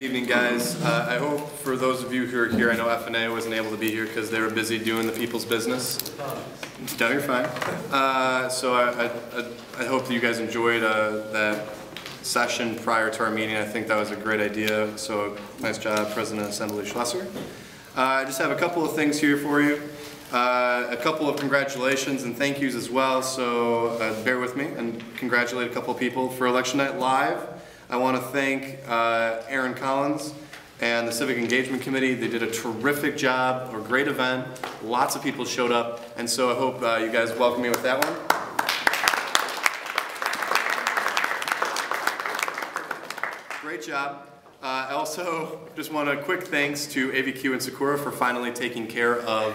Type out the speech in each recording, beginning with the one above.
Evening, guys. I hope for those of you who are here, I know FNA wasn't able to be here because they were busy doing the people's business. No, you're fine. So I hope that you guys enjoyed that session prior to our meeting. I think that was a great idea. So nice job, President Assembly Schlesser. I just have a couple of things here for you. A couple of congratulations and thank yous as well. So bear with me and congratulate a couple of people for Election Night Live. I want to thank Aaron Collins and the Civic Engagement Committee. They did a terrific job, a great event. Lots of people showed up, and so I hope you guys welcome me with that one. Great job. I also just want a quick thanks to AVQ and Sakura for finally taking care of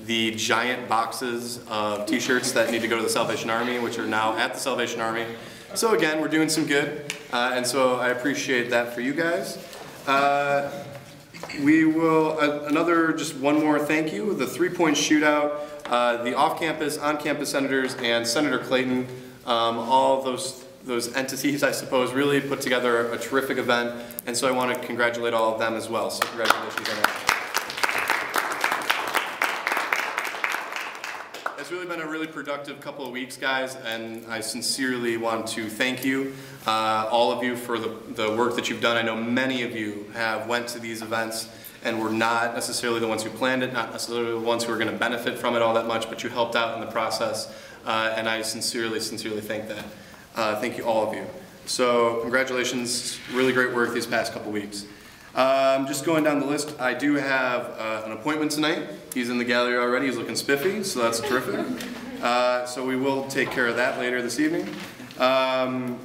the giant boxes of t-shirts that need to go to the Salvation Army, which are now at the Salvation Army. So again, we're doing some good, and so I appreciate that for you guys. We will, just one more thank you, the three-point shootout, the off-campus, on-campus senators, and Senator Clayton, all those entities, I suppose, really put together a terrific event, and so I want to congratulate all of them as well, so congratulations on that. It's really been a really productive couple of weeks, guys, and I sincerely want to thank you, all of you, for the work that you've done. I know many of you have went to these events and were not necessarily the ones who planned it, not necessarily the ones who are going to benefit from it all that much, but you helped out in the process, and I sincerely thank that. Thank you, all of you. So congratulations, really great work these past couple weeks. Just going down the list, I do have an appointment tonight. He's in the gallery already. Se's looking spiffy, so that's terrific. So we will take care of that later this evening. There's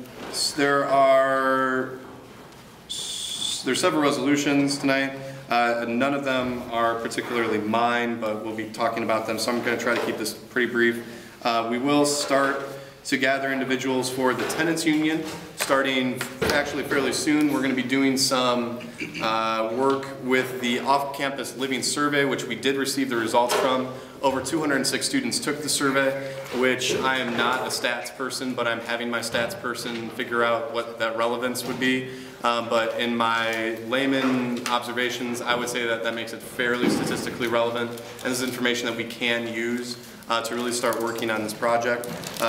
several resolutions tonight. None of them are particularly mine, but we'll be talking about them, so I'm going to try to keep this pretty brief. We will start to gather individuals for the tenants union starting actually fairly soon. We're going to be doing some work with the off-campus living survey, which we did receive the results from. Over 206 students took the survey, which I am not a stats person, but I'm having my stats person figure out what that relevance would be. But in my layman observations, I would say that that makes it fairly statistically relevant, and this is information that we can use to really start working on this project.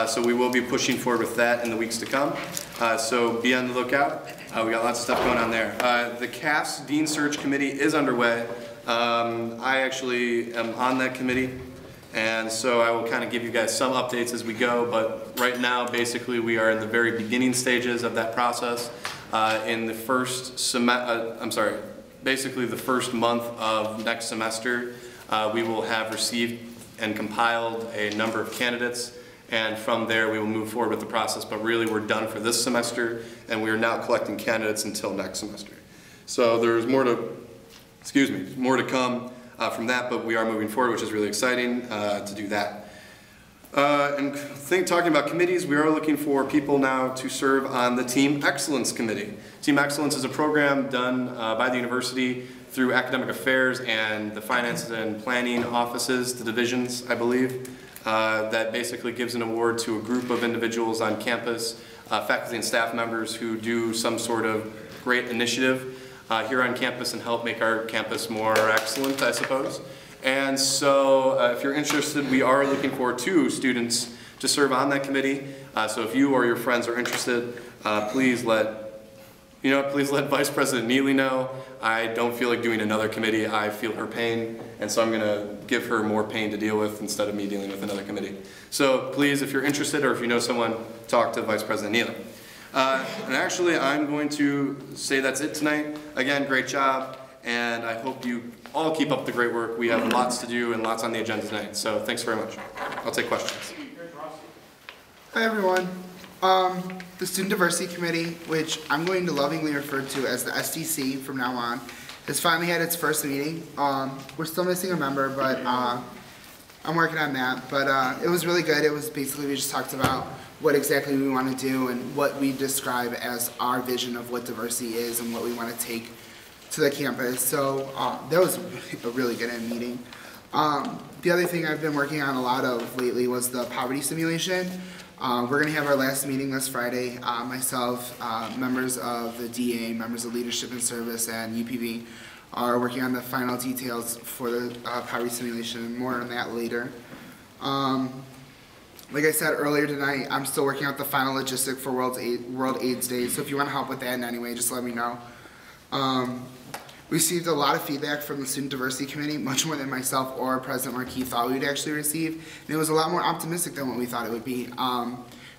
So we will be pushing forward with that in the weeks to come. So be on the lookout. We got lots of stuff going on there. The CAFS Dean Search Committee is underway. I actually am on that committee, and so I will kind of give you guys some updates as we go, but right now basically we are in the very beginning stages of that process. In the first basically the first month of next semester, we will have received and compiled a number of candidates, and from there we will move forward with the process. But really we're done for this semester, and we are now collecting candidates until next semester. So there's more to come from that, but we are moving forward, which is really exciting to do that. Talking about committees, we are looking for people now to serve on the Team Excellence Committee. Team Excellence is a program done by the university through academic affairs and the finance and planning offices, the divisions, I believe, that basically gives an award to a group of individuals on campus, faculty and staff members who do some sort of great initiative here on campus and help make our campus more excellent, I suppose. And so if you're interested, we are looking for 2 students to serve on that committee. So if you or your friends are interested, please let Vice President Neely know. I don't feel like doing another committee. I feel her pain, and so I'm going to give her more pain to deal with instead of me dealing with another committee. So please, if you're interested or if you know someone, talk to Vice President Neely. And actually, I'm going to say that's it tonight. Again, great job, and I hope you all keep up the great work. We have lots to do and lots on the agenda tonight, so thanks very much. I'll take questions. Hi everyone. The Student Diversity Committee, which I'm going to lovingly refer to as the SDC from now on, has finally had its first meeting. We're still missing a member, but I'm working on that. But it was really good. It was basically, we just talked about what exactly we want to do and what we describe as our vision of what diversity is and what we want to take to the campus. So that was a really good meeting. The other thing I've been working on a lot of lately was the poverty simulation. We're going to have our last meeting this Friday. Myself, members of the DA, members of Leadership and Service, and UPB are working on the final details for the poverty simulation, and more on that later. Like I said earlier tonight, I'm still working out the final logistic for World AIDS Day, so if you want to help with that in any way, just let me know. We received a lot of feedback from the Student Diversity Committee, much more than myself or President Marquis thought we would actually receive, and it was a lot more optimistic than what we thought it would be.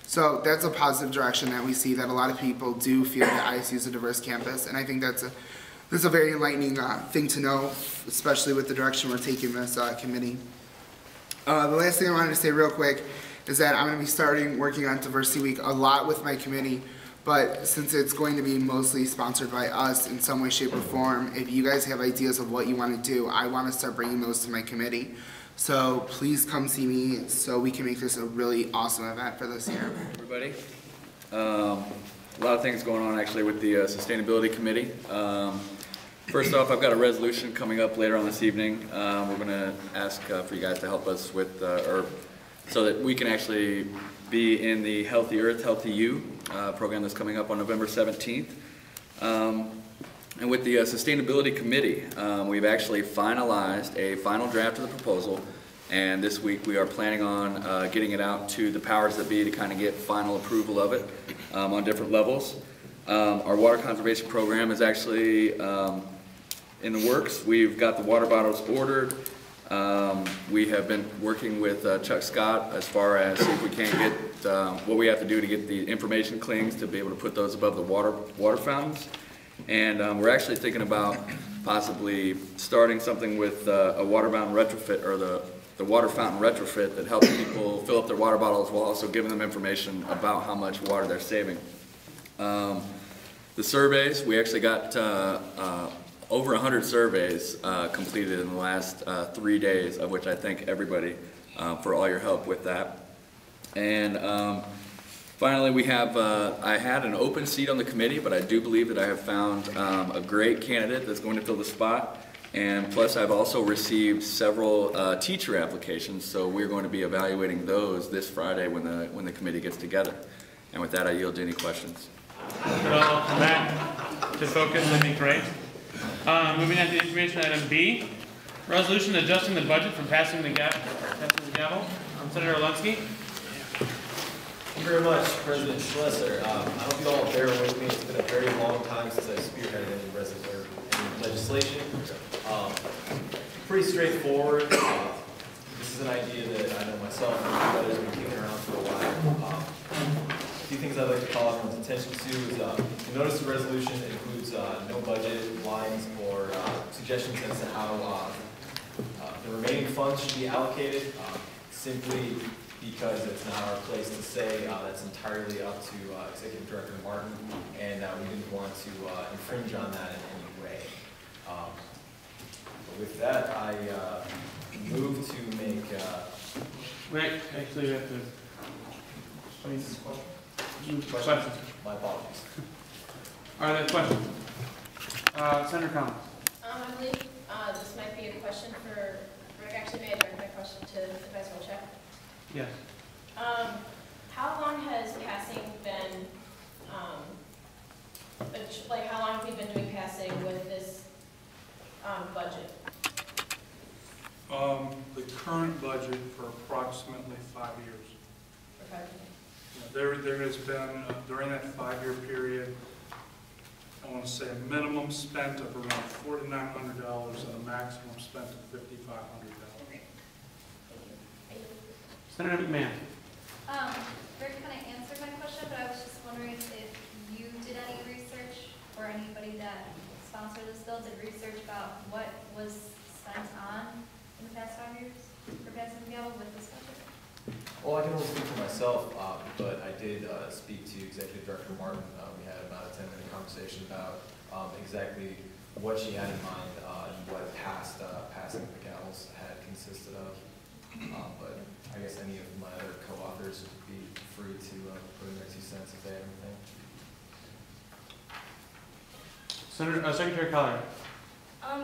So that's a positive direction that we see, that a lot of people do feel that ISU is a diverse campus, and I think that's a very enlightening thing to know, especially with the direction we're taking this committee. The last thing I wanted to say real quick is that I'm going to be starting working on Diversity Week a lot with my committee, but since it's going to be mostly sponsored by us in some way, shape, or form, if you guys have ideas of what you want to do, I want to start bringing those to my committee. So please come see me so we can make this a really awesome event for this year. Everybody, a lot of things going on actually with the Sustainability Committee. First off, I've got a resolution coming up later on this evening. We're going to ask for you guys to help us with, so that we can actually be in the Healthy Earth, Healthy You program that's coming up on November 17th. And with the Sustainability Committee, we've actually finalized a final draft of the proposal, and this week we are planning on getting it out to the powers that be to kind of get final approval of it on different levels. Our water conservation program is actually in the works. We've got the water bottles ordered. We have been working with Chuck Scott as far as see if we can't get what we have to do to get the information clings to be able to put those above the water fountains. And we're actually thinking about possibly starting something with a water fountain retrofit, or the water fountain retrofit that helps people fill up their water bottles while also giving them information about how much water they're saving. The surveys, we actually got over 100 surveys completed in the last 3 days, of which I thank everybody for all your help with that. And finally, we have, I had an open seat on the committee, but I do believe that I have found a great candidate that's going to fill the spot. And plus, I've also received several teacher applications, so we're going to be evaluating those this Friday when the committee gets together. And with that, I yield to any questions. Could all come back to focus, that'd be great. Moving on to information item B, resolution adjusting the budget from passing the gavel. Senator Orlensky. Thank you very much, President Schlesser. I hope you all bear with me. It's been a very long time since I spearheaded any legislation. Pretty straightforward. This is an idea that I know myself and others have been kicking around for a while. A few things I'd like to call everyone's attention to is you notice the resolution includes no budget lines or suggestions as to how the remaining funds should be allocated, simply because it's not our place to say. That's entirely up to Executive Director Martin, and we didn't want to infringe on that in any way. But with that, I move to make... Wait, actually we have to... Questions? My apologies. Are there questions? Senator Collins. I believe this might be a question for Rick. Actually, may I direct my question to the Vice Chair? Yes. How long has passing been, like how long have we been doing passing with this budget? The current budget for approximately 5 years. For 5 years. There has been, during that 5-year period, I want to say a minimum spent of around $4,900 and a maximum spent of $5,500. Senator McMahon. Rick kind of answered my question, but I was just wondering if you did any research, or anybody that sponsored this bill did research about what was spent on in the past 5 years for passing the gavel with this budget? Well, I can only speak for myself, but I did speak to Executive Director Martin. We had about a 10-minute conversation about exactly what she had in mind and what passing the gavels had consisted of. But I guess any of my other co-authors would be free to put in their 2 cents if they have anything. Secretary Keller.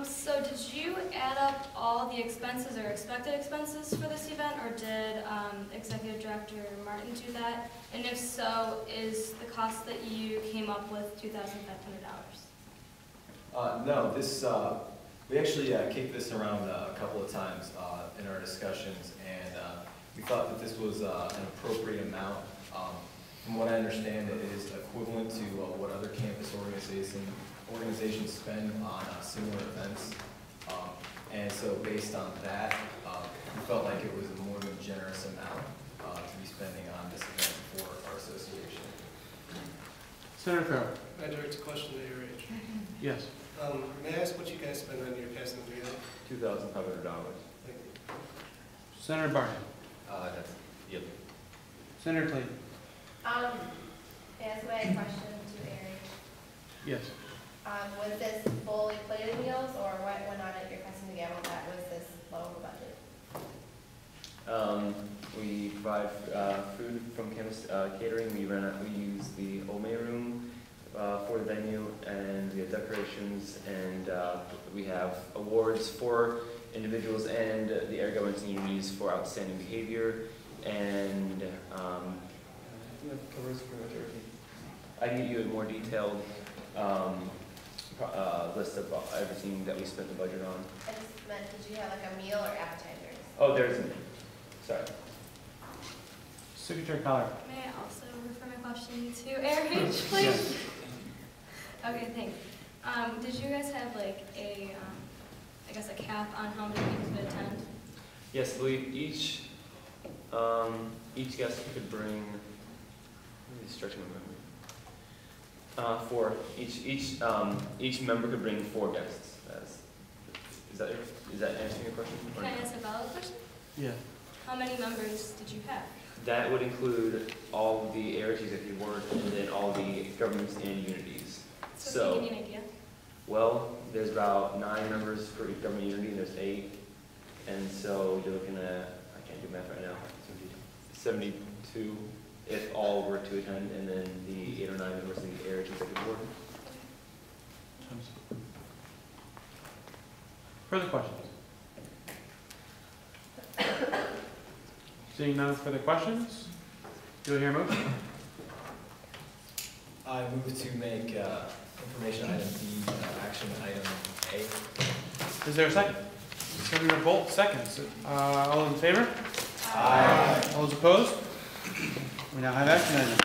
So did you add up all the expenses or expected expenses for this event, or did Executive Director Martin do that? And if so, is the cost that you came up with $2,500? No, this, we actually kicked this around a couple of times in our discussions, and we thought that this was an appropriate amount. From what I understand, it is equivalent to what other campus organizations spend on similar events. And so based on that, we felt like it was a more than generous amount to be spending on this event for our association. Senator Farrell. I direct a question to ARH. Yes. May I ask what you guys spend on your passing the together? $2,500. Thank you. Senator Barton. That's, yep. Senator Clayton. As my question to Eric, Yes. was this fully plated meals, or what went on at your passing the gavel that was this low of a budget? We provide food from campus catering. We use the Ome room for the venue, and we have decorations, and we have awards for individuals and the area governments and unities for outstanding behavior, and that covers pretty much everything. I can get you a more detailed list of everything that we spent the budget on. I just meant, did you have like a meal or appetizers? Oh, there's, sorry. Secretary Collard. May I also refer my question to ARH, please? Yes. Okay, thanks. Did you guys have like a, I guess a cap on how many people could attend? Yes, each guest could bring, let me stretch my memory. Each member could bring 4 guests. Is that answering your question? Can I ask a valid question? Yeah. How many members did you have? That would include all the ARTs if you were, and then all the governments and unities. So can you give me an idea? Well, there's about 9 members for each government unity, and there's 8. And so you're looking at, I can't do math right now, 72 if all were to attend, and then the 8 or 9 members of the ARH Executive Board. Further questions? Seeing none further questions, do I hear a motion? I move to make information item B action item A. Is there a second? Senator Bolt seconds. All in favor? Aye. All those opposed? We now have action items.